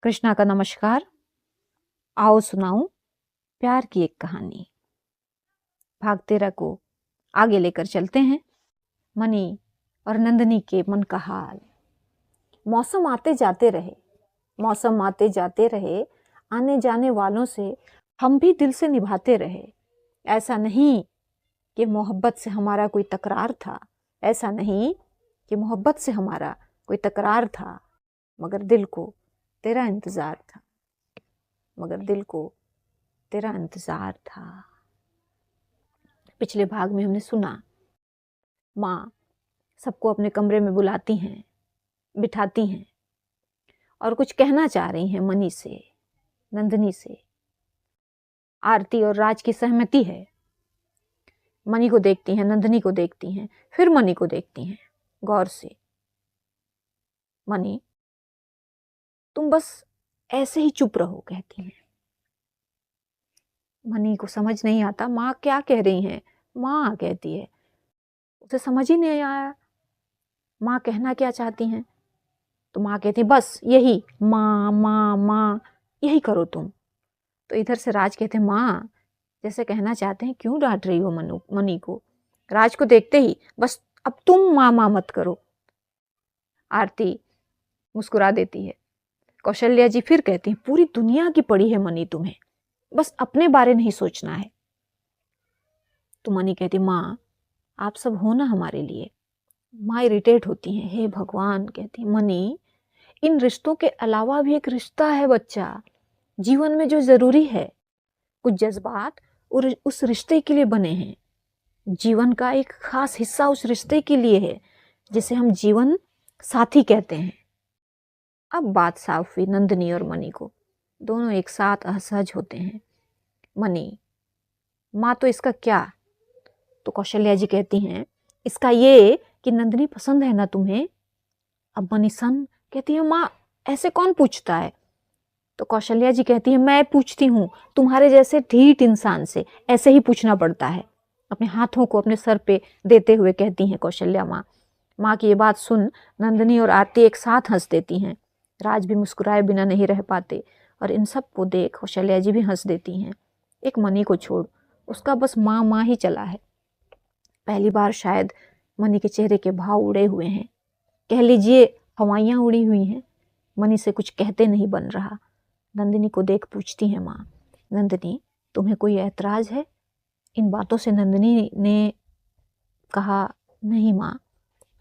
कृष्णा का नमस्कार। आओ सुनाऊं प्यार की एक कहानी। भाग 13 को आगे लेकर चलते हैं। मनी और नंदनी के मन का हाल। मौसम आते जाते रहे, मौसम आते जाते रहे, आने जाने वालों से हम भी दिल से निभाते रहे। ऐसा नहीं कि मोहब्बत से हमारा कोई तकरार था, ऐसा नहीं कि मोहब्बत से हमारा कोई तकरार था, मगर दिल को तेरा इंतजार था, मगर दिल को तेरा इंतजार था। पिछले भाग में हमने सुना, माँ सबको अपने कमरे में बुलाती हैं, बिठाती हैं और कुछ कहना चाह रही हैं मनी से, नंदनी से। आरती और राज की सहमति है। मनी को देखती हैं, नंदनी को देखती हैं, फिर मनी को देखती हैं गौर से। मनी, तुम बस ऐसे ही चुप रहो, कहती हैं। मनी को समझ नहीं आता माँ क्या कह रही हैं। माँ कहती है, उसे समझ ही नहीं आया माँ कहना क्या चाहती हैं। तो माँ कहती बस यही माँ माँ माँ, यही करो तुम। तो इधर से राज कहते माँ जैसे कहना चाहते हैं, क्यों डांट रही हो मनी को। राज को देखते ही बस अब तुम माँ माँ मत करो। आरती मुस्कुरा देती है। कौशल्या जी फिर कहती हैं, पूरी दुनिया की पड़ी है मनी तुम्हें, बस अपने बारे नहीं सोचना है। तो मनी कहती माँ आप सब हो ना हमारे लिए। माँ इरिटेट होती हैं, हे भगवान, कहती मनी इन रिश्तों के अलावा भी एक रिश्ता है बच्चा, जीवन में जो जरूरी है। कुछ जज्बात उस रिश्ते के लिए बने हैं, जीवन का एक खास हिस्सा उस रिश्ते के लिए है जिसे हम जीवन साथी कहते हैं। अब बात साफ हुई नंदनी और मनी को, दोनों एक साथ असहज होते हैं। मनी, माँ तो इसका क्या। तो कौशल्या जी कहती हैं, इसका ये कि नंदनी पसंद है ना तुम्हें। अब मनी सन कहती है, माँ ऐसे कौन पूछता है। तो कौशल्या जी कहती है, मैं पूछती हूँ, तुम्हारे जैसे ढीठ इंसान से ऐसे ही पूछना पड़ता है। अपने हाथों को अपने सर पे देते हुए कहती हैं कौशल्या माँ। माँ की ये बात सुन नंदनी और आरती एक साथ हंस देती हैं। राज भी मुस्कुराए बिना नहीं रह पाते और इन सब को देख कौशल्या जी भी हंस देती हैं। एक मनी को छोड़, उसका बस माँ माँ ही चला है। पहली बार शायद मनी के चेहरे के भाव उड़े हुए हैं, कह लीजिए हवाइयाँ उड़ी हुई हैं। मनी से कुछ कहते नहीं बन रहा। नंदिनी को देख पूछती है माँ, नंदिनी तुम्हें कोई ऐतराज है। इन बातों से नंदिनी ने कहा, नहीं माँ,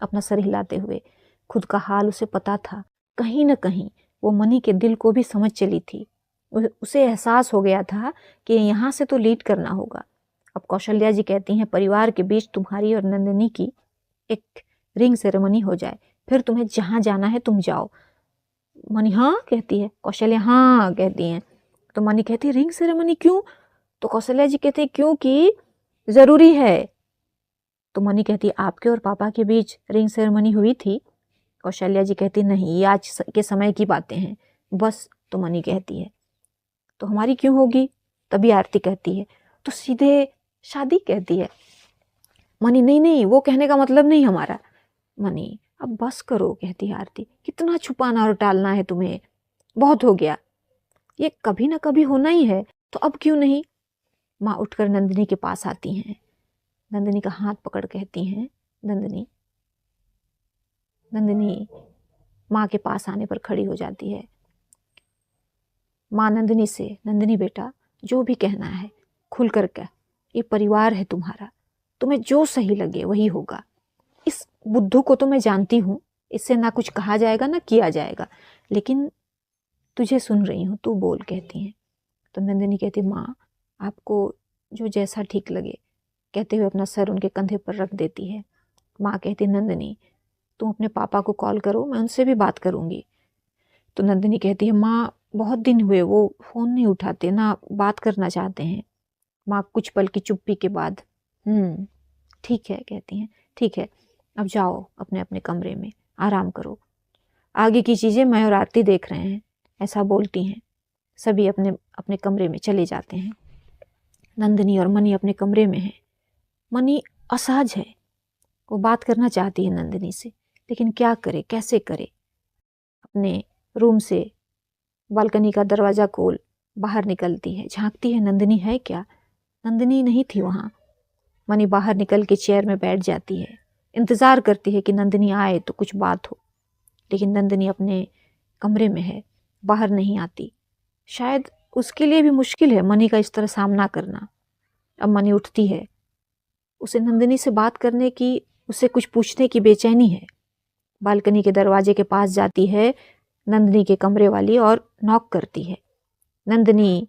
अपना सर हिलाते हुए। खुद का हाल उसे पता था, कहीं न कहीं वो मनी के दिल को भी समझ चली थी। उसे एहसास हो गया था कि यहाँ से तो लीड करना होगा। अब कौशल्या जी कहती हैं, परिवार के बीच तुम्हारी और नंदिनी की एक रिंग सेरेमनी हो जाए, फिर तुम्हें जहाँ जाना है तुम जाओ। मनी हाँ कहती है, कौशल्या हाँ कहती हैं। तो मनी कहती है, रिंग सेरेमनी क्यों। तो कौशल्या जी कहती है, क्योंकि जरूरी है। तो मनी कहती है, आपके और पापा के बीच रिंग सेरेमनी हुई थी। कौशल्या जी कहती नहीं, ये आज के समय की बातें हैं बस। तो मनी कहती है, तो हमारी क्यों होगी। तभी आरती कहती है, तो सीधे शादी, कहती है। मनी नहीं नहीं, वो कहने का मतलब नहीं हमारा। मनी अब बस करो, कहती है आरती, कितना छुपाना और टालना है तुम्हें, बहुत हो गया, ये कभी ना कभी होना ही है, तो अब क्यों नहीं। माँ उठकर नंदिनी के पास आती हैं। नंदिनी का हाथ पकड़ कहती हैं, नंदिनी। नंदिनी माँ के पास आने पर खड़ी हो जाती है। माँ नंदिनी से, नंदिनी बेटा जो भी कहना है खुल कर कह, ये परिवार है तुम्हारा, तुम्हें जो सही लगे वही होगा। इस बुद्धू को तो मैं जानती हूँ, इससे ना कुछ कहा जाएगा ना किया जाएगा, लेकिन तुझे सुन रही हूँ, तू बोल, कहती हैं। तो नंदिनी कहती, माँ आपको जो जैसा ठीक लगे, कहते हुए अपना सर उनके कंधे पर रख देती है। माँ कहती, नंदिनी तुम अपने पापा को कॉल करो, मैं उनसे भी बात करूँगी। तो नंदिनी कहती है, माँ बहुत दिन हुए, वो फ़ोन नहीं उठाते ना, बात करना चाहते हैं। माँ कुछ पल की चुप्पी के बाद, ठीक है, कहती हैं, ठीक है, अब जाओ अपने अपने कमरे में आराम करो, आगे की चीज़ें मैं और आरती देख रहे हैं। ऐसा बोलती हैं। सभी अपने अपने कमरे में चले जाते हैं। नंदिनी और मनी अपने कमरे में हैं। मनी असहज है, वो बात करना चाहती है नंदिनी से, लेकिन क्या करे, कैसे करे। अपने रूम से बालकनी का दरवाज़ा खोल बाहर निकलती है, झांकती है नंदिनी है क्या। नंदिनी नहीं थी वहाँ। मनी बाहर निकल के चेयर में बैठ जाती है, इंतज़ार करती है कि नंदिनी आए तो कुछ बात हो, लेकिन नंदिनी अपने कमरे में है, बाहर नहीं आती। शायद उसके लिए भी मुश्किल है मनी का इस तरह सामना करना। अब मनी उठती है, उसे नंदिनी से बात करने की, उसे कुछ पूछने की बेचैनी है। बालकनी के दरवाजे के पास जाती है नंदिनी के कमरे वाली और नॉक करती है। नंदिनी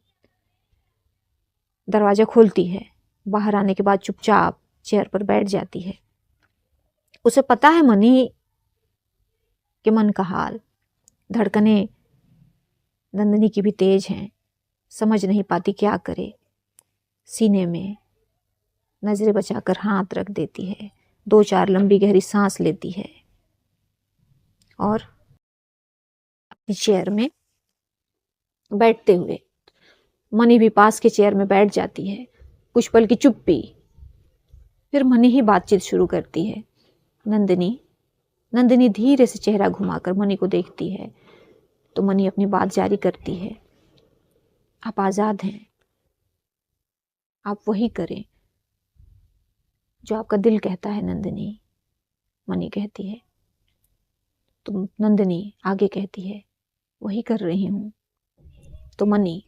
दरवाज़ा खोलती है, बाहर आने के बाद चुपचाप चेयर पर बैठ जाती है। उसे पता है मनी के मन का हाल। धड़कनें नंदिनी की भी तेज हैं, समझ नहीं पाती क्या करे। सीने में नजरें बचाकर हाथ रख देती है, 2-4 लंबी गहरी सांस लेती है और अपनी चेयर में बैठते हुए मनी भी पास के चेयर में बैठ जाती है। कुछ पल की चुप्पी, फिर मनी ही बातचीत शुरू करती है। नंदिनी धीरे से चेहरा घुमाकर मनी को देखती है तो मनी अपनी बात जारी करती है। आप आज़ाद हैं, आप वही करें जो आपका दिल कहता है नंदिनी, मनी कहती है। तो नंदिनी आगे कहती है, वही कर रही हूँ। तो मनी,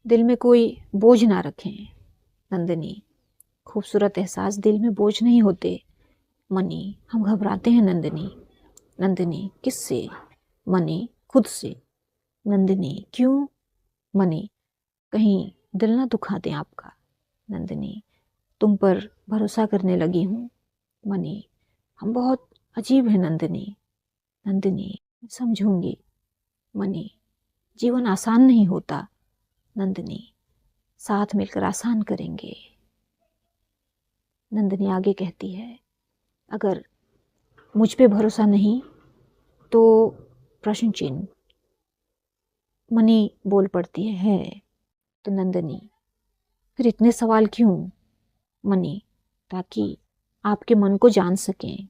दिल में कोई बोझ ना रखें नंदिनी, खूबसूरत एहसास दिल में बोझ नहीं होते। मनी, हम घबराते हैं नंदिनी, किससे। मनी, खुद से। नंदिनी, क्यों। मनी, कहीं दिल ना दुखा दें आपका। नंदिनी, तुम पर भरोसा करने लगी हूँ। मनी, हम बहुत अजीब है नंदिनी, समझूंगी। मनी, जीवन आसान नहीं होता नंदिनी, साथ मिलकर आसान करेंगे। नंदिनी आगे कहती है, अगर मुझ पे भरोसा नहीं तो प्रश्न चिन्ह। मनी बोल पड़ती है। तो नंदिनी, फिर इतने सवाल क्यों। मनी, ताकि आपके मन को जान सकें।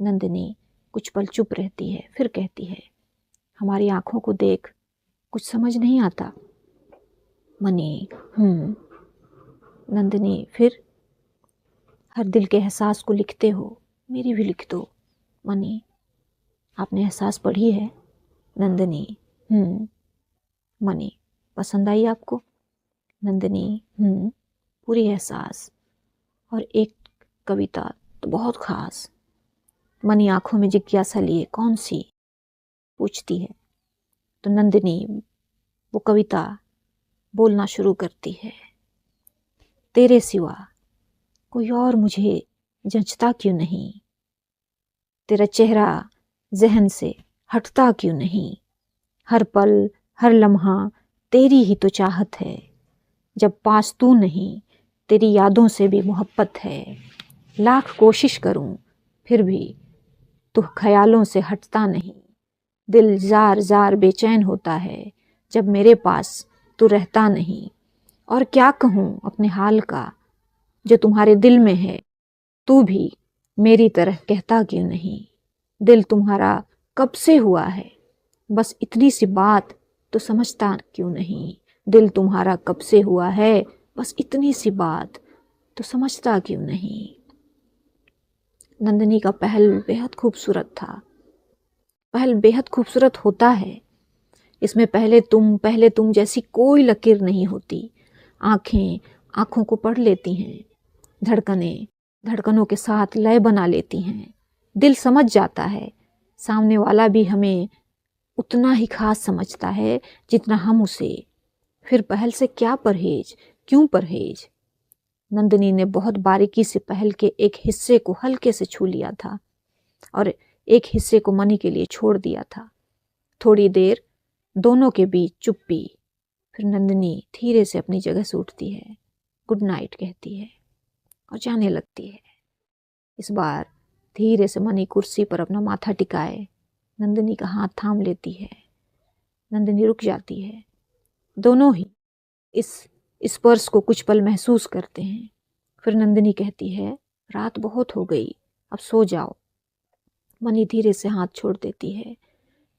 नंदिनी कुछ पल चुप रहती है, फिर कहती है, हमारी आंखों को देख कुछ समझ नहीं आता। मनी, नंदिनी, फिर हर दिल के एहसास को लिखते हो, मेरी भी लिख दो। मनी, आपने एहसास पढ़ी है। नंदिनी, मनी, पसंद आई आपको। नंदिनी, पूरी एहसास, और एक कविता तो बहुत खास। मनी आंखों में जिज्ञासा लिए, कौन सी, पूछती है। तो नंदिनी वो कविता बोलना शुरू करती है। तेरे सिवा कोई और मुझे जंचता क्यों नहीं, तेरा चेहरा जहन से हटता क्यों नहीं, हर पल हर लम्हा तेरी ही तो चाहत है, जब पास तू नहीं तेरी यादों से भी मोहब्बत है, लाख कोशिश करूं फिर भी तू ख्यालों से हटता नहीं, दिल जार जार बेचैन होता है जब मेरे पास तू रहता नहीं, और क्या कहूँ अपने हाल का जो तुम्हारे दिल में है, तू भी मेरी तरह कहता क्यों नहीं, दिल तुम्हारा कब से हुआ है, बस इतनी सी बात तो समझता क्यों नहीं, दिल तुम्हारा कब से हुआ है, बस इतनी सी बात तो समझता क्यों नहीं। नंदिनी का पहल बेहद खूबसूरत था। पहल बेहद खूबसूरत होता है, इसमें पहले तुम जैसी कोई लकीर नहीं होती। आंखें आंखों को पढ़ लेती हैं, धड़कनों के साथ लय बना लेती हैं, दिल समझ जाता है, सामने वाला भी हमें उतना ही खास समझता है जितना हम उसे। फिर पहल से क्या परहेज, क्यों परहेज। नंदिनी ने बहुत बारीकी से पहल के एक हिस्से को हल्के से छू लिया था और एक हिस्से को मनी के लिए छोड़ दिया था। थोड़ी देर दोनों के बीच चुप्पी, फिर नंदिनी धीरे से अपनी जगह से उठती है, गुड नाइट कहती है और जाने लगती है। इस बार धीरे से मनी कुर्सी पर अपना माथा टिकाए नंदिनी का हाथ थाम लेती है। नंदिनी रुक जाती है। दोनों ही इस स्पर्श को कुछ पल महसूस करते हैं। फिर नंदिनी कहती है, रात बहुत हो गई, अब सो जाओ। मनी धीरे से हाथ छोड़ देती है।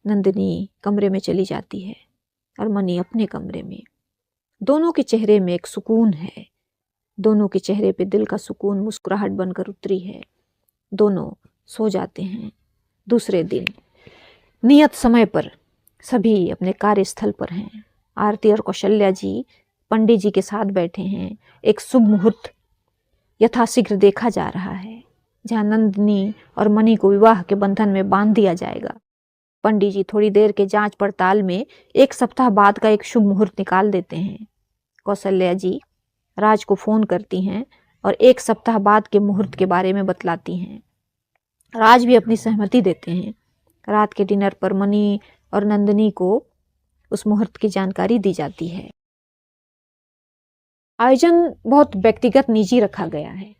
नंदिनी कमरे में चली जाती है। और मनी अपने कमरे में। दोनों के चेहरे में एक सुकून है, दोनों के चेहरे पे दिल का सुकून मुस्कुराहट बनकर उतरी है। दोनों सो जाते हैं। दूसरे दिन नियत समय पर सभी अपने कार्यस्थल पर हैं। आरती और कौशल्या जी पंडित जी के साथ बैठे हैं। एक शुभ मुहूर्त यथाशीघ्र देखा जा रहा है, जहाँ नंदिनी और मनी को विवाह के बंधन में बांध दिया जाएगा। पंडित जी थोड़ी देर के जांच पड़ताल में 1 सप्ताह बाद का एक शुभ मुहूर्त निकाल देते हैं। कौशल्या जी राज को फोन करती हैं और 1 सप्ताह बाद के मुहूर्त के बारे में बतलाती हैं। राज भी अपनी सहमति देते हैं। रात के डिनर पर मनी और नंदिनी को उस मुहूर्त की जानकारी दी जाती है। आयोजन बहुत व्यक्तिगत निजी रखा गया है।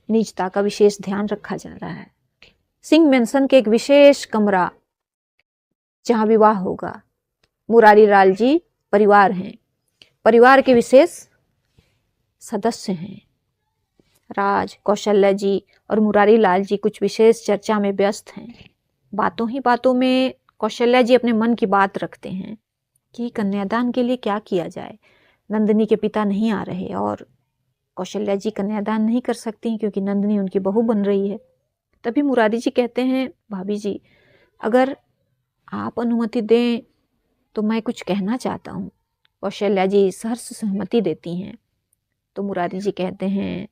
निजता का विशेष ध्यान रखा जा रहा है। सिंह मेंशन के एक विशेष कमरा जहां विवाह होगा। मुरारी लाल जी परिवार हैं, परिवार के विशेष सदस्य हैं। राज, कौशल्या जी और मुरारी लाल जी कुछ विशेष चर्चा में व्यस्त हैं। बातों ही बातों में कौशल्या जी अपने मन की बात रखते हैं कि कन्यादान के लिए क्या किया जाए। नंदिनी के पिता नहीं आ रहे और कौशल्या जी कन्यादान नहीं कर सकती क्योंकि नंदिनी उनकी बहू बन रही है। तभी मुरारी जी कहते हैं, भाभी जी अगर आप अनुमति दें तो मैं कुछ कहना चाहता हूँ। कौशल्या जी सहर्ष सहमति देती हैं। तो मुरारी जी कहते हैं,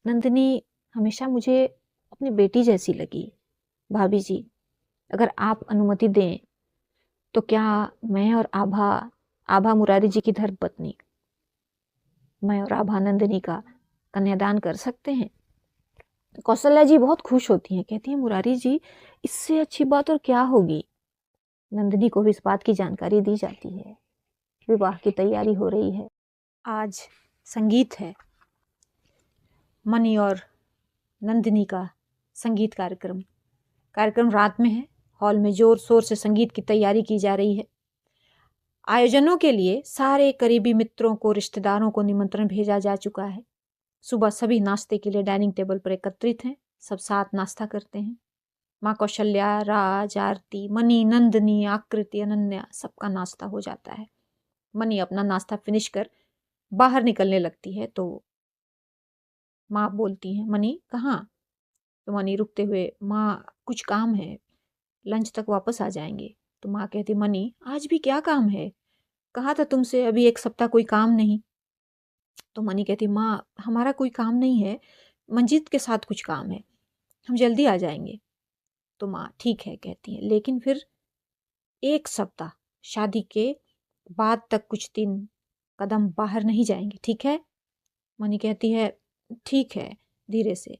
नंदिनी हमेशा मुझे अपनी बेटी जैसी लगी। भाभी जी अगर आप अनुमति दें तो क्या मैं और आभा मुरारी जी की धर्मपत्नी, मैं और आभा नंदिनी का कन्यादान कर सकते हैं। कौशल्या जी बहुत खुश होती हैं, कहती हैं मुरारी जी इससे अच्छी बात और क्या होगी। नंदिनी को भी इस बात की जानकारी दी जाती है। विवाह की तैयारी हो रही है। आज संगीत है। मनी और नंदिनी का संगीत कार्यक्रम रात में है। हॉल में जोर शोर से संगीत की तैयारी की जा रही है। आयोजनों के लिए सारे करीबी मित्रों को, रिश्तेदारों को निमंत्रण भेजा जा चुका है। सुबह सभी नाश्ते के लिए डाइनिंग टेबल पर एकत्रित हैं। सब साथ नाश्ता करते हैं। माँ कौशल्या, राज, आरती, मनी, नंदिनी, आकृति, अनन्या सबका नाश्ता हो जाता है। मनी अपना नाश्ता फिनिश कर बाहर निकलने लगती है तो माँ बोलती हैं, मनी कहाँ? तो मनी रुकते हुए, माँ कुछ काम है, लंच तक वापस आ जाएंगे। तो माँ कहती, मनी आज भी क्या काम है? कहा था तुमसे अभी 1 सप्ताह कोई काम नहीं। तो मनी कहती, माँ हमारा कोई काम नहीं है, मंजीत के साथ कुछ काम है, हम जल्दी आ जाएंगे। तो माँ ठीक है कहती है, लेकिन फिर 1 सप्ताह शादी के बाद तक कुछ दिन कदम बाहर नहीं जाएंगे, ठीक है? मनी कहती है ठीक है, धीरे से।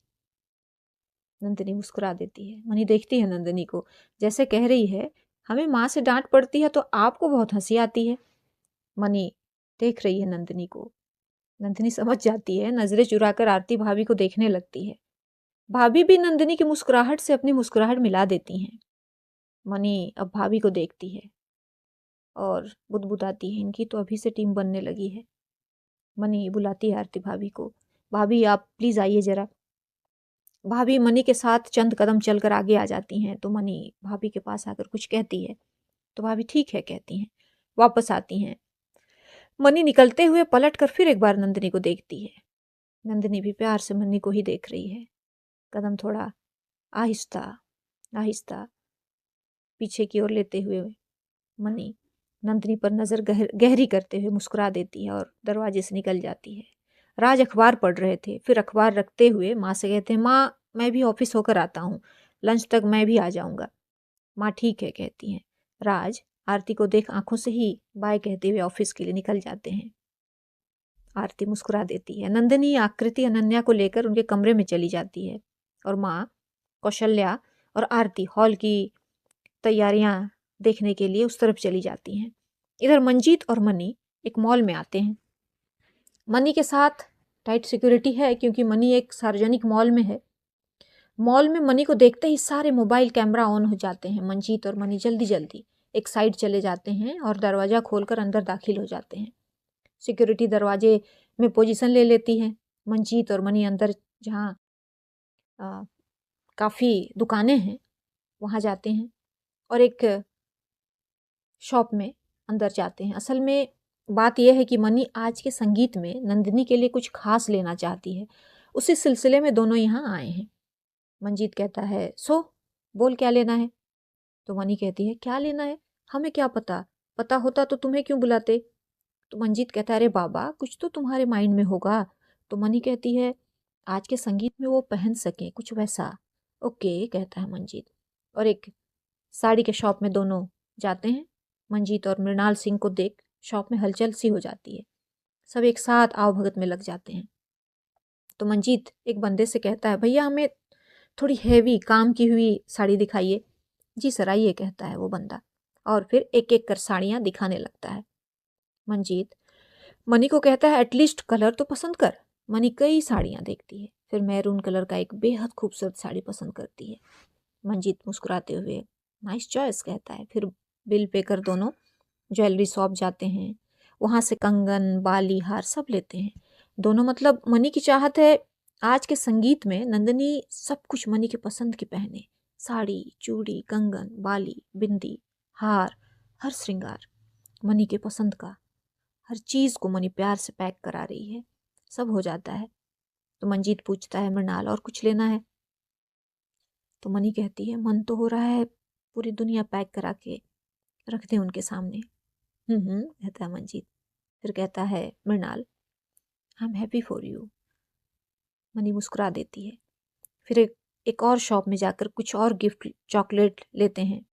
नंदिनी मुस्कुरा देती है। मनी देखती है नंदिनी को, जैसे कह रही है हमें माँ से डांट पड़ती है तो आपको बहुत हंसी आती है। मनी देख रही है नंदिनी को। नंदिनी समझ जाती है, नजरें चुराकर आरती भाभी को देखने लगती है। भाभी भी नंदिनी की मुस्कुराहट से अपनी मुस्कुराहट मिला देती हैं। मनी अब भाभी को देखती है और बुदबुदाती है, इनकी तो अभी से टीम बनने लगी है। मनी बुलाती है आरती भाभी को, भाभी आप प्लीज आइए जरा। भाभी मनी के साथ चंद कदम चलकर आगे आ जाती हैं। तो मनी भाभी के पास आकर कुछ कहती है तो भाभी ठीक है कहती हैं, वापस आती हैं। मनी निकलते हुए पलट कर फिर एक बार नंदिनी को देखती है। नंदिनी भी प्यार से मनी को ही देख रही है। कदम थोड़ा आहिस्ता आहिस्ता पीछे की ओर लेते हुए मनी नंदिनी पर नजर गहरी करते हुए मुस्कुरा देती है और दरवाजे से निकल जाती है। राज अखबार पढ़ रहे थे, फिर अखबार रखते हुए माँ से कहते हैं, माँ मैं भी ऑफिस होकर आता हूँ, लंच तक मैं भी आ जाऊँगा। माँ ठीक है कहती हैं। राज आरती को देख आंखों से ही बाय कहते हुए ऑफिस के लिए निकल जाते हैं। आरती मुस्कुरा देती है। नंदिनी आकृति अनन्या को लेकर उनके कमरे में चली जाती है और माँ कौशल्या और आरती हॉल की तैयारियां देखने के लिए उस तरफ चली जाती हैं। इधर मंजीत और मनी एक मॉल में आते हैं। मनी के साथ टाइट सिक्योरिटी है क्योंकि मनी एक सार्वजनिक मॉल में है। मॉल में मनी को देखते ही सारे मोबाइल कैमरा ऑन हो जाते हैं। मंजीत और मनी जल्दी जल्दी एक साइड चले जाते हैं और दरवाज़ा खोलकर अंदर दाखिल हो जाते हैं। सिक्योरिटी दरवाजे में पोजीशन ले लेती है। मंजीत और मनी अंदर जहाँ काफ़ी दुकानें हैं वहाँ जाते हैं और एक शॉप में अंदर जाते हैं। असल में बात यह है कि मनी आज के संगीत में नंदिनी के लिए कुछ खास लेना चाहती है। उसी सिलसिले में दोनों यहाँ आए हैं। मंजीत कहता है, सो बोल क्या लेना है? तो मनी कहती है, क्या लेना है? हमें क्या पता, पता होता तो तुम्हें क्यों बुलाते? तो मंजीत कहता है, अरे बाबा, कुछ तो तुम्हारे माइंड में होगा। तो मनी कहती है, आज के संगीत में वो पहन सके कुछ वैसा। ओके, कहता है मंजीत। और एक साड़ी के शॉप में दोनों जाते हैं। मंजीत और मृणाल सिंह को देख शॉप में हलचल सी हो जाती है। सब एक साथ आवभगत में लग जाते हैं। तो मंजीत एक बंदे से कहता है, भैया हमें थोड़ी हैवी काम की हुई साड़ी दिखाइए। जी सर, आइए, कहता है वो बंदा, और फिर एक एक कर साड़ियाँ दिखाने लगता है। मंजीत मनी को कहता है, एटलीस्ट कलर तो पसंद कर। मनी कई साड़ियाँ देखती है, फिर मैरून कलर का एक बेहद खूबसूरत साड़ी पसंद करती है। मंजीत मुस्कुराते हुए, नाइस चॉइस, कहता है। फिर बिल पे कर दोनों ज्वेलरी शॉप जाते हैं। वहाँ से कंगन, बाली, हार सब लेते हैं दोनों। मतलब मनी की चाहत है आज के संगीत में नंदिनी सब कुछ मनी के पसंद की पहने। साड़ी, चूड़ी, कंगन, बाली, बिंदी, हार, हर श्रृंगार मनी के पसंद का। हर चीज़ को मनी प्यार से पैक करा रही है। सब हो जाता है तो मंजीत पूछता है, मृणाल और कुछ लेना है? तो मनी कहती है, मन तो हो रहा है पूरी दुनिया पैक करा के रख दें उनके सामने। कहता है मंजीत। फिर कहता है Mrinal, I am happy for you. Mani मुस्कुरा देती है। फिर एक और शॉप में जाकर कुछ और गिफ्ट चॉकलेट लेते हैं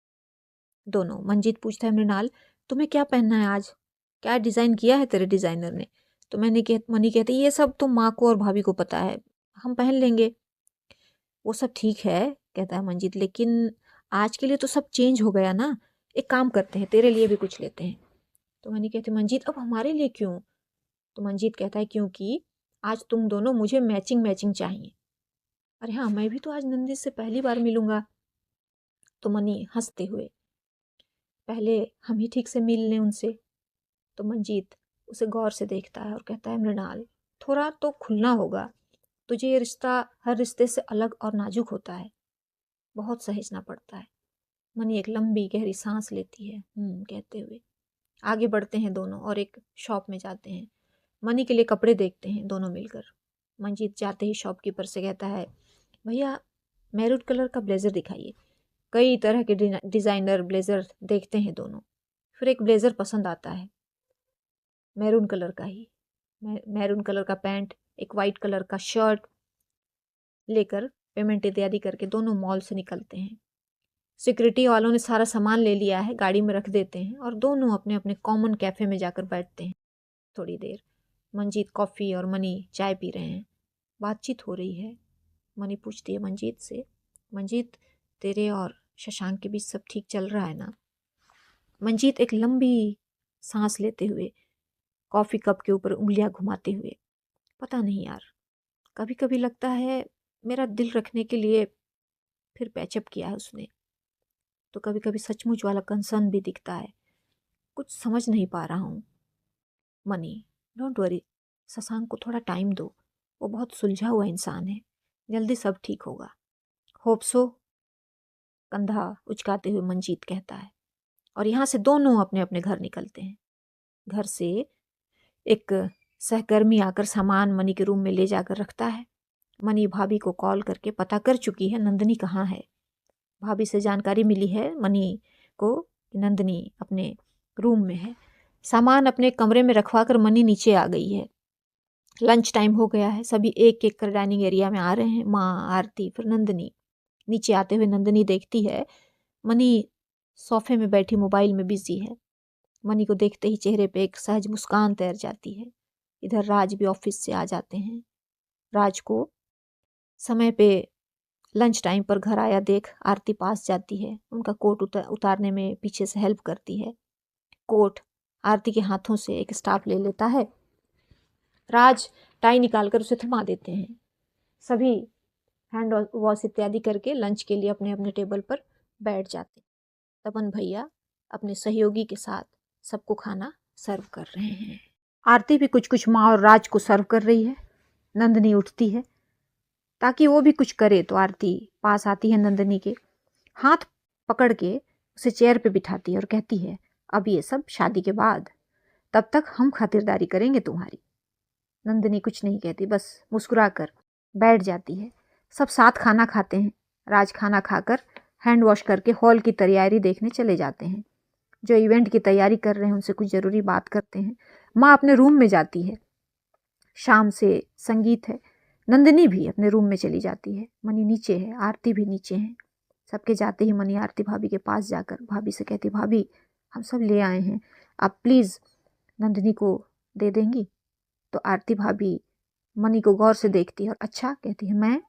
दोनों। मंजीत पूछता है, मृणाल तुम्हें क्या पहनना है आज? क्या डिज़ाइन किया है तेरे डिज़ाइनर ने? तो मनी कहती है, ये सब तो माँ को और भाभी को पता है, हम पहन लेंगे। वो सब ठीक है, कहता है मंजीत, लेकिन आज के लिए तो सब चेंज हो गया ना। एक काम करते हैं, तेरे लिए भी कुछ लेते हैं। तो मनी कहती, मंजीत अब हमारे लिए क्यों? तो मंजीत कहता है, क्योंकि आज तुम दोनों मुझे मैचिंग मैचिंग चाहिए। अरे हाँ, मैं भी तो आज नंदी से पहली बार मिलूंगा। तो मनी हंसते हुए, पहले हम ही ठीक से मिल लें उनसे। तो मंजीत उसे गौर से देखता है और कहता है, मृणाल थोड़ा तो खुलना होगा। तुझे ये रिश्ता हर रिश्ते से अलग और नाजुक होता है, बहुत सहेजना पड़ता है। मनी एक लंबी गहरी सांस लेती है, कहते हुए आगे बढ़ते हैं दोनों और एक शॉप में जाते हैं। मनी के लिए कपड़े देखते हैं दोनों मिलकर। मंजीत जाते ही शॉपकीपर से कहता है, भैया मैरून कलर का ब्लेज़र दिखाइए। कई तरह के डिज़ाइनर ब्लेज़र देखते हैं दोनों। फिर एक ब्लेज़र पसंद आता है, मैरून कलर का ही। मैरून कलर का पैंट, एक वाइट कलर का शर्ट लेकर पेमेंट इत्यादि करके दोनों मॉल से निकलते हैं। सिक्योरिटी वालों ने सारा सामान ले लिया है, गाड़ी में रख देते हैं और दोनों अपने अपने कॉमन कैफ़े में जाकर बैठते हैं। थोड़ी देर मंजीत कॉफ़ी और मनी चाय पी रहे हैं। बातचीत हो रही है। मनी पूछती है मंजीत से, मंजीत तेरे और शशांक के बीच सब ठीक चल रहा है ना? मंजीत एक लंबी सांस लेते हुए, कॉफ़ी कप के ऊपर उंगलियां घुमाते हुए, पता नहीं यार, कभी कभी लगता है मेरा दिल रखने के लिए फिर पैचअप किया है उसने। तो कभी कभी सचमुच वाला कंसर्न भी दिखता है। कुछ समझ नहीं पा रहा हूँ। मनी डोंट वरी, शशांक को थोड़ा टाइम दो, वो बहुत सुलझा हुआ इंसान है, जल्दी सब ठीक होगा। होप सो, कंधा उचकाते हुए मंजीत कहता है। और यहाँ से दोनों अपने अपने घर निकलते हैं। घर से एक सहकर्मी आकर सामान मनी के रूम में ले जाकर रखता है। मनी भाभी को कॉल करके पता कर चुकी है नंदिनी कहाँ है। भाभी से जानकारी मिली है मनी को कि नंदिनी अपने रूम में है। सामान अपने कमरे में रखवा कर मनी नीचे आ गई है। लंच टाइम हो गया है, सभी एक एक कर डाइनिंग एरिया में आ रहे हैं। माँ, आरती, फिर नंदिनी। नीचे आते हुए नंदिनी देखती है मनी सोफे में बैठी मोबाइल में बिजी है। मनी को देखते ही चेहरे पे एक सहज मुस्कान तैर जाती है। इधर राज भी ऑफिस से आ जाते हैं। राज को समय पे लंच टाइम पर घर आया देख आरती पास जाती है, उनका कोट उतारने में पीछे से हेल्प करती है। कोट आरती के हाथों से एक स्टाफ ले लेता है। राज टाई निकालकर उसे थमा देते हैं। सभी हैंड वॉश इत्यादि करके लंच के लिए अपने अपने टेबल पर बैठ जाते हैं। तपन भैया अपने सहयोगी के साथ सबको खाना सर्व कर रहे हैं। आरती भी कुछ कुछ माँ और राज को सर्व कर रही है। नंदिनी उठती है ताकि वो भी कुछ करे, तो आरती पास आती है नंदिनी के, हाथ पकड़ के उसे चेयर पे बिठाती है और कहती है, अब ये सब शादी के बाद, तब तक हम खातिरदारी करेंगे तुम्हारी। नंदिनी कुछ नहीं कहती, बस मुस्कुरा कर बैठ जाती है। सब साथ खाना खाते हैं। राज खाना खाकर हैंड वॉश करके हॉल की तैयारी देखने चले जाते हैं। जो इवेंट की तैयारी कर रहे हैं उनसे कुछ ज़रूरी बात करते हैं। माँ अपने रूम में जाती है। शाम से संगीत है। नंदिनी भी अपने रूम में चली जाती है। मनी नीचे है, आरती भी नीचे है। सबके जाते ही मनी आरती भाभी के पास जाकर भाभी से कहती, भाभी हम सब ले आए हैं, आप प्लीज़ नंदिनी को दे देंगी? तो आरती भाभी मनी को गौर से देखती है और अच्छा कहती है, मैं?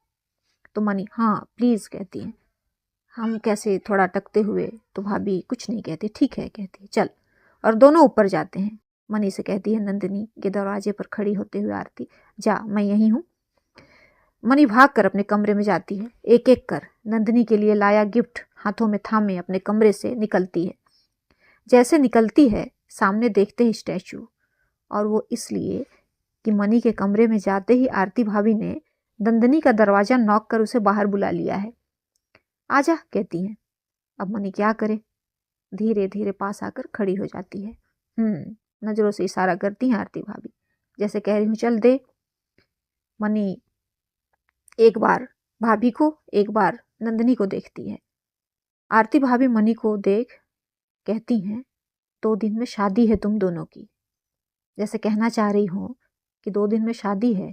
तो मनी हाँ प्लीज़ कहती है। हम कैसे थोड़ा अटकते हुए, तो भाभी कुछ नहीं कहती, ठीक है कहती है, चल। और दोनों ऊपर जाते हैं। मनी से कहती है नंदिनी के दरवाजे पर खड़ी होते हुए आरती, जा मैं यहीं हूँ। मनी भाग कर अपने कमरे में जाती है। एक एक कर नंदिनी के लिए लाया गिफ्ट हाथों में थामे अपने कमरे से निकलती है। जैसे निकलती है सामने देखते ही स्टैचू, और वो इसलिए कि मनी के कमरे में जाते ही आरती भाभी ने नंदिनी का दरवाज़ा नॉक कर उसे बाहर बुला लिया है। आजा कहती हैं। अब मनी क्या करे, धीरे धीरे पास आकर खड़ी हो जाती है। नज़रों से इशारा करती हैं आरती भाभी, जैसे कह रही हूँ चल दे। मनी एक बार भाभी को, एक बार नंदिनी को देखती है। आरती भाभी मनी को देख कहती हैं, 2 दिन में शादी है तुम दोनों की। जैसे कहना चाह रही हूँ कि 2 दिन में शादी है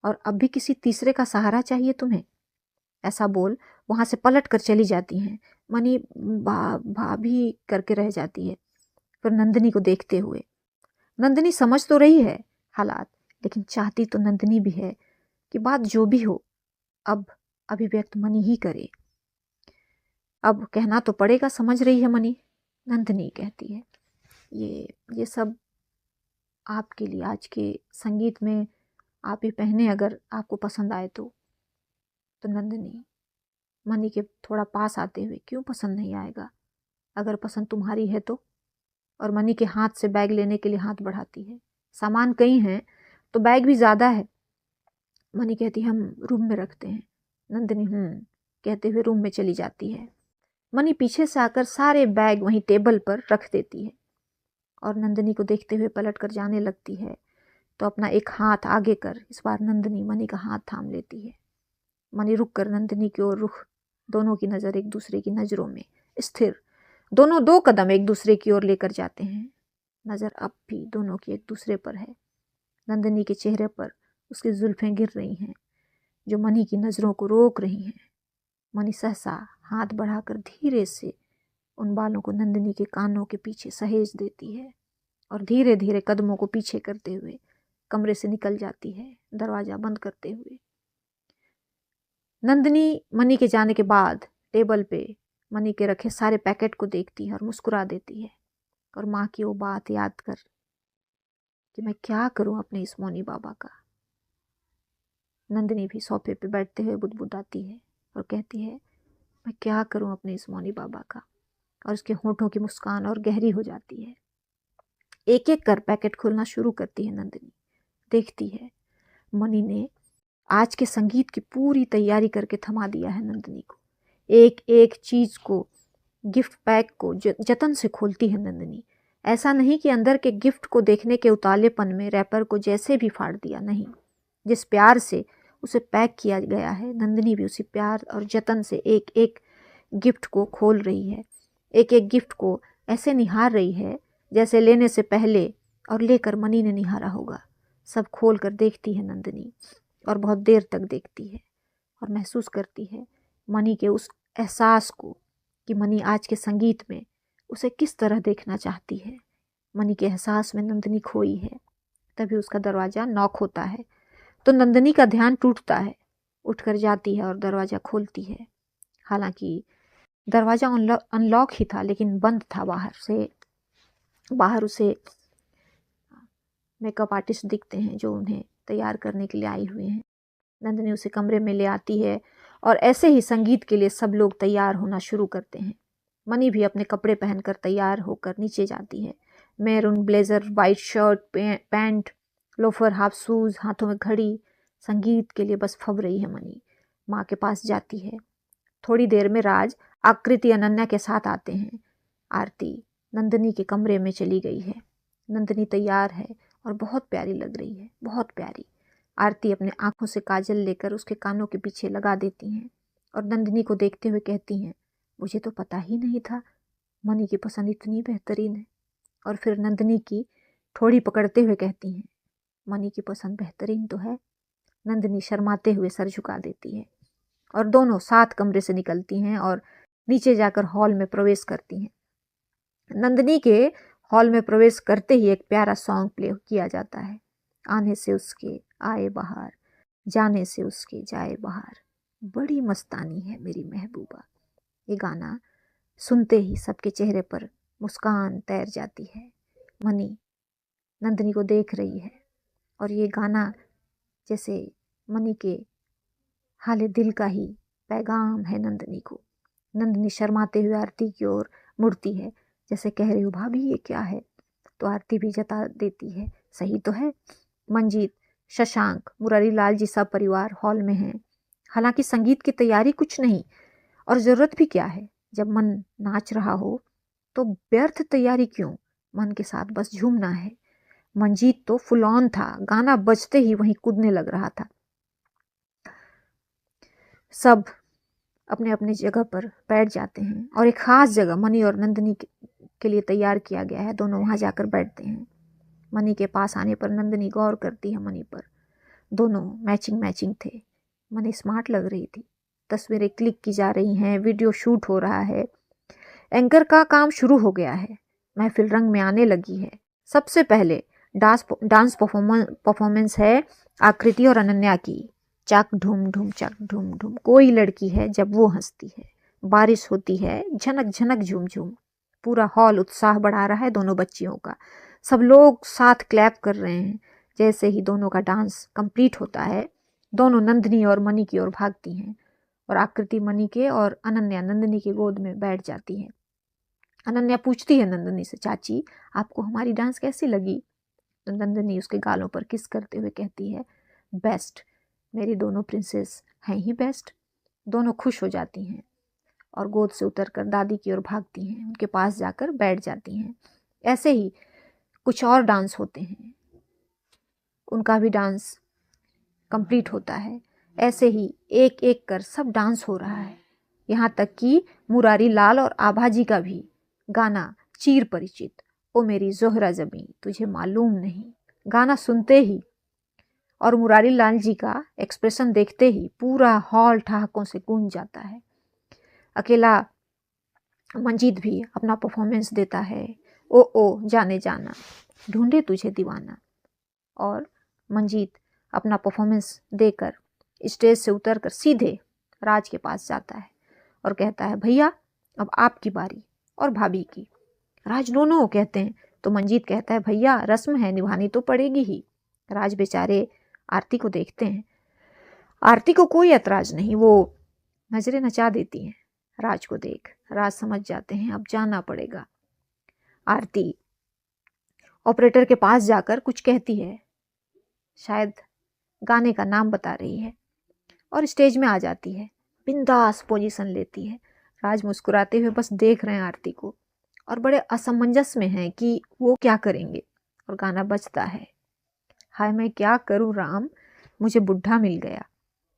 और अब भी किसी तीसरे का सहारा चाहिए तुम्हें। ऐसा बोल वहाँ से पलट कर चली जाती हैं। मनी भाभी करके रह जाती है, फिर नंदिनी को देखते हुए। नंदिनी समझ तो रही है हालात, लेकिन चाहती तो नंदिनी भी है कि बात जो भी हो अब अभिव्यक्त मनी ही करे। अब कहना तो पड़ेगा, समझ रही है मनी। नंदिनी कहती है, ये सब आपके लिए, आज के संगीत में आप ये पहने, अगर आपको पसंद आए तो। नंदिनी मनी के थोड़ा पास आते हुए, क्यों पसंद नहीं आएगा, अगर पसंद तुम्हारी है तो। और मनी के हाथ से बैग लेने के लिए हाथ बढ़ाती है। सामान कई हैं तो बैग भी ज़्यादा है। मनी कहती हम रूम में रखते हैं। नंदिनी कहते हुए रूम में चली जाती है। मनी पीछे से आकर सारे बैग वहीं टेबल पर रख देती है और नंदिनी को देखते हुए पलट कर जाने लगती है। तो अपना एक हाथ आगे कर इस बार नंदिनी मनी का हाथ थाम लेती है। मनी रुक कर नंदिनी की ओर रुख, दोनों की नज़र एक दूसरे की नज़रों में स्थिर। दोनों 2 कदम एक दूसरे की ओर लेकर जाते हैं। नज़र अब भी दोनों की एक दूसरे पर है। नंदिनी के चेहरे पर उसकी जुल्फें गिर रही हैं जो मनी की नज़रों को रोक रही हैं। मनी सहसा हाथ बढ़ाकर धीरे से उन बालों को नंदिनी के कानों के पीछे सहेज देती है और धीरे धीरे कदमों को पीछे करते हुए कमरे से निकल जाती है, दरवाज़ा बंद करते हुए। नंदिनी मनी के जाने के बाद टेबल पे मनी के रखे सारे पैकेट को देखती है और मुस्कुरा देती है और माँ की वो बात याद कर कि मैं क्या करूँ अपने इस मौनी बाबा का। नंदिनी भी सोफे पे बैठते हुए बुदबुदाती है और कहती है, मैं क्या करूँ अपने इस मौनी बाबा का। और उसके होठों की मुस्कान और गहरी हो जाती है। एक एक कर पैकेट खोलना शुरू करती है नंदिनी। देखती है मनी ने आज के संगीत की पूरी तैयारी करके थमा दिया है नंदिनी को। एक एक चीज़ को, गिफ्ट पैक को जतन से खोलती है नंदिनी। ऐसा नहीं कि अंदर के गिफ्ट को देखने के उतालेपन में रैपर को जैसे भी फाड़ दिया, नहीं। जिस प्यार से उसे पैक किया गया है, नंदिनी भी उसी प्यार और जतन से एक एक गिफ्ट को खोल रही है। एक एक गिफ्ट को ऐसे निहार रही है जैसे लेने से पहले और लेकर मनी ने निहारा होगा। सब खोल कर देखती है नंदिनी और बहुत देर तक देखती है और महसूस करती है मनी के उस एहसास को कि मनी आज के संगीत में उसे किस तरह देखना चाहती है। मनी के एहसास में नंदिनी खोई है। तभी उसका दरवाज़ा नॉक होता है तो नंदिनी का ध्यान टूटता है। उठकर जाती है और दरवाज़ा खोलती है। हालांकि दरवाज़ा अनलॉक ही था लेकिन बंद था बाहर से। बाहर उसे मेकअप आर्टिस्ट दिखते हैं जो उन्हें तैयार करने के लिए आई हुए हैं। नंदिनी उसे कमरे में ले आती है और ऐसे ही संगीत के लिए सब लोग तैयार होना शुरू करते हैं। मनी भी अपने कपड़े पहनकर तैयार होकर नीचे जाती है। Maroon blazer, white shirt, pant, loafer, half shoes, हाथों में घड़ी। संगीत के लिए बस फब रही है मनी। माँ के पास जाती है। थोड़ी देर में राज, आकृति, अनन्या के साथ आते हैं। आरती नंदिनी के कमरे में चली गई है। नंदिनी तैयार है और बहुत प्यारी लग रही है, बहुत प्यारी। आरती अपने आंखों से काजल लेकर उसके कानों के पीछे लगा देती हैं और नंदिनी को देखते हुए कहती हैं, मुझे तो पता ही नहीं था मनी की पसंद इतनी बेहतरीन है। और फिर नंदिनी की ठोड़ी पकड़ते हुए कहती हैं, मनी की पसंद बेहतरीन तो है। नंदिनी शर्माते हुए सर झुका देती है और दोनों साथ कमरे से निकलती हैं और नीचे जाकर हॉल में प्रवेश करती हैं। नंदिनी के हॉल में प्रवेश करते ही एक प्यारा सॉन्ग प्ले किया जाता है, आने से उसके आए बाहर, जाने से उसके जाए बाहर, बड़ी मस्तानी है मेरी महबूबा। ये गाना सुनते ही सबके चेहरे पर मुस्कान तैर जाती है। मनी नंदिनी को देख रही है और ये गाना जैसे मनी के हाले दिल का ही पैगाम है नंदिनी को। नंदिनी शर्माते हुए आरती की ओर मुड़ती है, जैसे कह रही हो भाभी ये क्या है। तो आरती भी जता देती है, सही तो है। मंजीत, शशांक, मुरारी लाल जी सब परिवार हॉल में हैं। हालांकि संगीत की तैयारी कुछ नहीं और ज़रूरत भी क्या है, जब मन नाच रहा हो तो व्यर्थ तैयारी क्यों, मन के साथ बस झूमना है। मंजीत तो फुल ऑन था, गाना बजते ही वहीं कूदने लग रहा था। सब अपने अपने जगह पर बैठ जाते हैं और एक ख़ास जगह मनी और नंदिनी के लिए तैयार किया गया है। दोनों वहाँ जाकर बैठते हैं। मनी के पास आने पर नंदिनी गौर करती है मनी पर। दोनों मैचिंग मैचिंग थे। मनी स्मार्ट लग रही थी। तस्वीरें क्लिक की जा रही हैं, वीडियो शूट हो रहा है, एंकर का काम शुरू हो गया है, महफिल रंग में आने लगी है। सबसे पहले डांस परफॉर्मेंस है आकृति और अनन्या की। चक ढूम ढूम चक ढूम ढूम, कोई लड़की है जब वो हंसती है, बारिश होती है झनक झनक झूम झूम। पूरा हॉल उत्साह बढ़ा रहा है दोनों बच्चियों का। सब लोग साथ क्लैप कर रहे हैं। जैसे ही दोनों का डांस कंप्लीट होता है, दोनों नंदिनी और मनी की ओर भागती हैं और आकृति मनी के और अनन्या नंदिनी की गोद में बैठ जाती है। अनन्या पूछती है नंदिनी से, चाची आपको हमारी डांस कैसी लगी। तो नंदिनी उसके गालों पर किस करते हुए कहती है, बेस्ट, मेरी दोनों प्रिंसेस हैं ही बेस्ट। दोनों खुश हो जाती हैं और गोद से उतरकर दादी की ओर भागती हैं, उनके पास जाकर बैठ जाती हैं। ऐसे ही कुछ और डांस होते हैं, उनका भी डांस कंप्लीट होता है। ऐसे ही एक एक कर सब डांस हो रहा है, यहाँ तक कि मुरारी लाल और आभाजी का भी गाना चीर परिचित, ओ मेरी जोहरा जमी तुझे मालूम नहीं। गाना सुनते ही और मुरारी लाल जी का एक्सप्रेशन देखते ही पूरा हॉल ठहाकों से गूंज जाता है। अकेला मंजीत भी अपना परफॉर्मेंस देता है, ओ जाने जाना, ढूंढे तुझे दीवाना। और मंजीत अपना परफॉर्मेंस देकर स्टेज से उतरकर सीधे राज के पास जाता है और कहता है, भैया अब आपकी बारी और भाभी की। राज नो नो कहते हैं तो मंजीत कहता है, भैया रस्म है, निभानी तो पड़ेगी ही। राज बेचारे आरती को देखते हैं। आरती को कोई ऐतराज नहीं, वो नजरें नचा देती हैं राज को देख। राज समझ जाते हैं अब जाना पड़ेगा। आरती ऑपरेटर के पास जाकर कुछ कहती है, शायद गाने का नाम बता रही है, और स्टेज में आ जाती है, बिंदास पोजीशन लेती है। राज मुस्कुराते हुए बस देख रहे हैं आरती को और बड़े असमंजस में हैं कि वो क्या करेंगे। और गाना बजता है, हाय मैं क्या करूं राम, मुझे बुढ़ा मिल गया।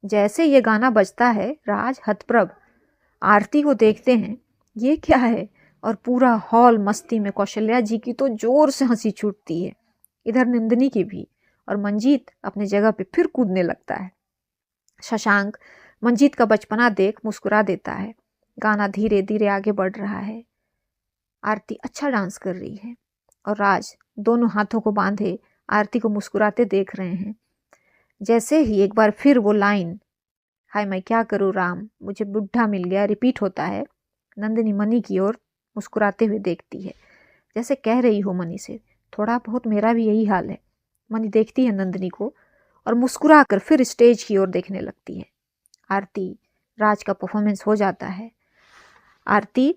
जैसे ये गाना बजता है, राज हतप्रभ आरती को देखते हैं, ये क्या है। और पूरा हॉल मस्ती में। कौशल्या जी की तो जोर से हंसी छूटती है, इधर नंदिनी की भी। और मंजीत अपने जगह पे फिर कूदने लगता है। शशांक मंजीत का बचपना देख मुस्कुरा देता है। गाना धीरे धीरे आगे बढ़ रहा है। आरती अच्छा डांस कर रही है और राज दोनों हाथों को बांधे आरती को मुस्कुराते देख रहे हैं। जैसे ही एक बार फिर वो लाइन, हाय मैं क्या करूं राम, मुझे बुढ़ा मिल गया, रिपीट होता है, नंदिनी मनी की ओर मुस्कुराते हुए देखती है, जैसे कह रही हो मनी से, थोड़ा बहुत मेरा भी यही हाल है। मनी देखती है नंदिनी को और मुस्कुरा कर फिर स्टेज की ओर देखने लगती है। आरती राज का परफॉर्मेंस हो जाता है। आरती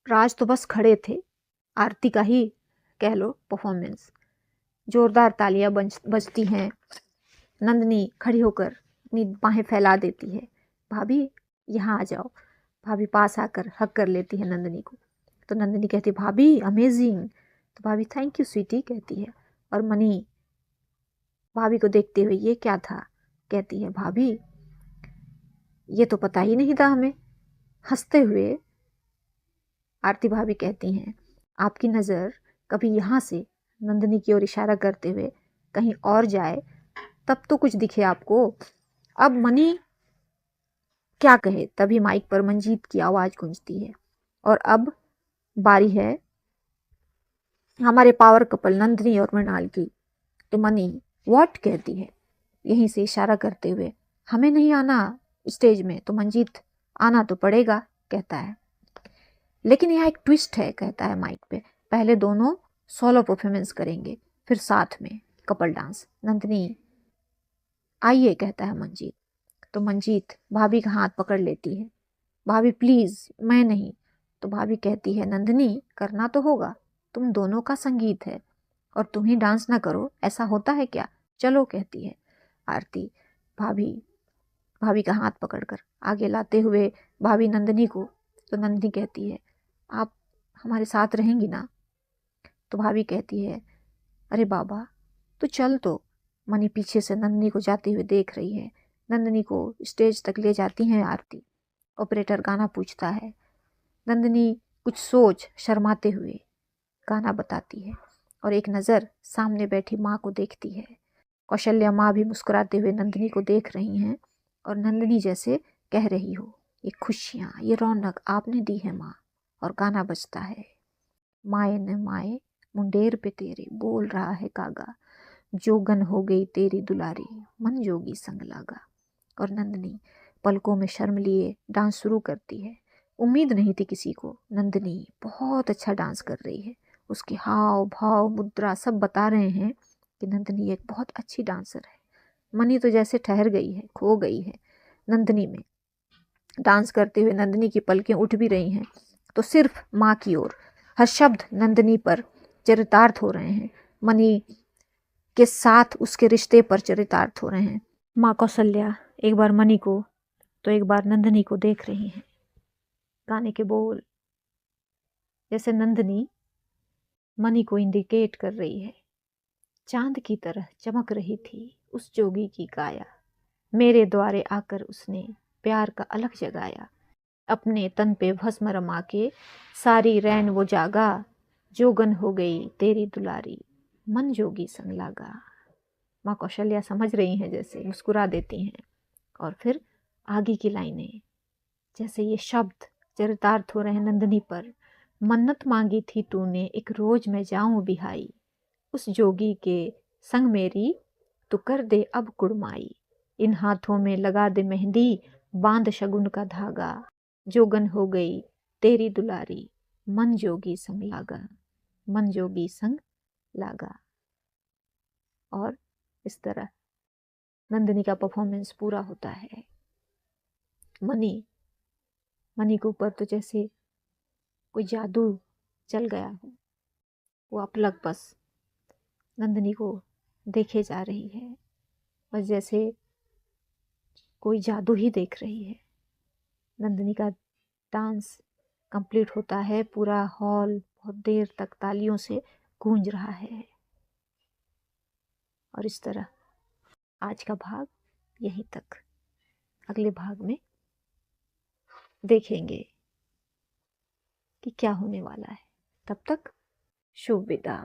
राज तो बस खड़े थे, आरती का ही कह लो परफॉर्मेंस। जोरदार तालियां बजती हैं। नंदिनी खड़ी होकर अपनी बाहें फैला देती है, भाभी यहाँ आ जाओ। भाभी पास आकर हक कर लेती है नंदिनी को। तो नंदिनी कहती भाभी अमेजिंग। तो भाभी थैंक यू स्वीटी कहती है। और मनी भाभी को देखते हुए ये क्या था, कहती है भाभी ये तो पता ही नहीं था हमें। हंसते हुए आरती भाभी कहती हैं आपकी नज़र कभी यहाँ से नंदिनी की ओर इशारा करते हुए कहीं और जाए तब तो कुछ दिखे आपको। अब मनी क्या कहे, तभी माइक पर मंजीत की आवाज़ गूंजती है और अब बारी है हमारे पावर कपल नंदिनी और मृणाल की। तो मनी व्हाट कहती है यहीं से इशारा करते हुए, हमें नहीं आना स्टेज में तो मंजीत आना तो पड़ेगा कहता है। लेकिन यहाँ एक ट्विस्ट है कहता है माइक पे, पहले दोनों सोलो परफॉर्मेंस करेंगे फिर साथ में कपल डांस। नंदिनी आइए कहता है मंजीत। तो मंजीत भाभी का हाथ पकड़ लेती है, भाभी प्लीज मैं नहीं। तो भाभी कहती है नंदिनी करना तो होगा, तुम दोनों का संगीत है और तुम ही डांस ना करो ऐसा होता है क्या, चलो कहती है आरती भाभी भाभी का हाथ पकड़कर आगे लाते हुए भाभी नंदिनी को। तो नंदिनी कहती है आप हमारे साथ रहेंगी ना। तो भाभी कहती है अरे बाबा तो चल। तो मनी पीछे से नंदिनी को जाती हुई देख रही है। नंदिनी को स्टेज तक ले जाती हैं आरती। ऑपरेटर गाना पूछता है, नंदिनी कुछ सोच शर्माते हुए गाना बताती है और एक नज़र सामने बैठी माँ को देखती है। कौशल्या माँ भी मुस्कुराते हुए नंदिनी को देख रही हैं और नंदिनी जैसे कह रही हो ये खुशियाँ ये रौनक आपने दी है माँ। और गाना बजता है, माए न माए मुंडेर पे तेरे बोल रहा है कागा, जोगन हो गई तेरी दुलारी मन जोगी संग लागा। और नंदिनी पलकों में शर्म लिए डांस शुरू करती है। उम्मीद नहीं थी किसी को, नंदिनी बहुत अच्छा डांस कर रही है। उसके हाव भाव मुद्रा सब बता रहे हैं कि नंदिनी एक बहुत अच्छी डांसर है। मनी तो जैसे ठहर गई है, खो गई है नंदिनी में। डांस करते हुए नंदिनी की पलकें उठ भी रही हैं तो सिर्फ माँ की ओर। हर शब्द नंदिनी पर चरितार्थ हो रहे हैं, मनी के साथ उसके रिश्ते पर चरितार्थ हो रहे हैं। माँ कौशल्या एक बार मनी को तो एक बार नंदिनी को देख रही हैं। गाने के बोल जैसे नंदिनी मनी को इंडिकेट कर रही है, चांद की तरह चमक रही थी उस जोगी की काया, मेरे द्वारे आकर उसने प्यार का अलख जगाया, अपने तन पे भस्म रमा के सारी रैन वो जागा, जोगन हो गई तेरी दुलारी मन जोगी संग लागा। माँ कौशल्या समझ रही हैं, जैसे मुस्कुरा देती हैं और फिर आगे की लाइनें जैसे ये शब्द चरितार्थ हो रहे हैं नंदिनी पर। मन्नत मांगी थी तूने एक रोज मैं जाऊं बिहाई, उस जोगी के संग मेरी तो कर दे अब कुड़माई, इन हाथों में लगा दे मेहंदी बांध शगुन का धागा, जोगन हो गई तेरी दुलारी मन जोगी संग लागा, मन जोगी संग लागा। और इस तरह नंदिनी का परफॉर्मेंस पूरा होता है। मनी के ऊपर तो जैसे कोई जादू चल गया हो, वो अपलक बस नंदिनी को देखे जा रही है, बस जैसे कोई जादू ही देख रही है। नंदिनी का डांस कंप्लीट होता है, पूरा हॉल बहुत देर तक तालियों से गूंज रहा है। और इस तरह आज का भाग यहीं तक, अगले भाग में देखेंगे कि क्या होने वाला है। तब तक शुभ विदा।